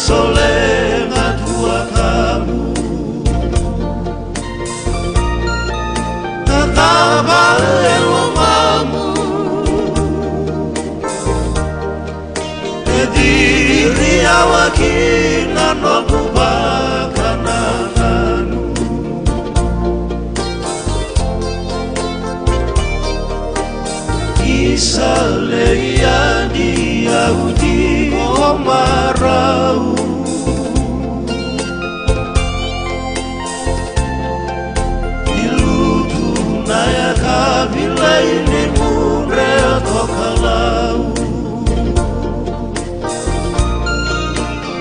solenga tua kamu Tataba elo mamu Ediri awakina no kubakana kanu Isale yadi yaudi omarau Ilutu naya kabila ini mure tokalau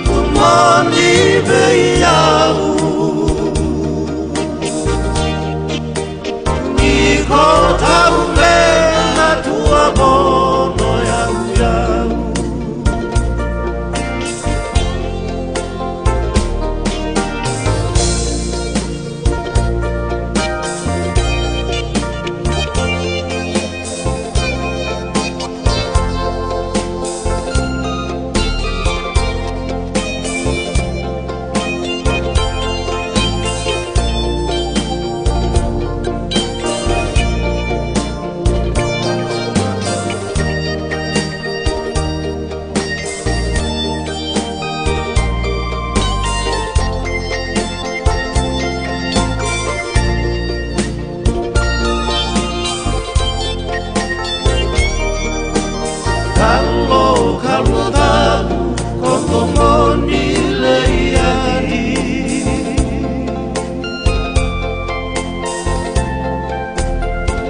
Tumoni beyau Niko taumbe na tua bono yau yau Kalau tahu kau tomoni leyadi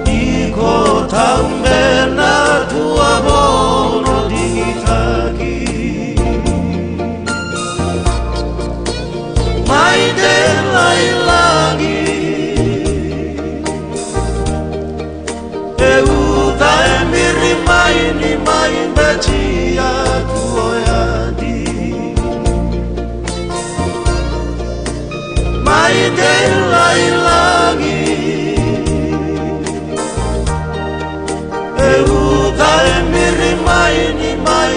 Iko tambe na tua bono ditagi Mai delai lagi Eutai miri mai ni mai Chia tuoyadi Mai delai lagi Eutai miri mai ni mai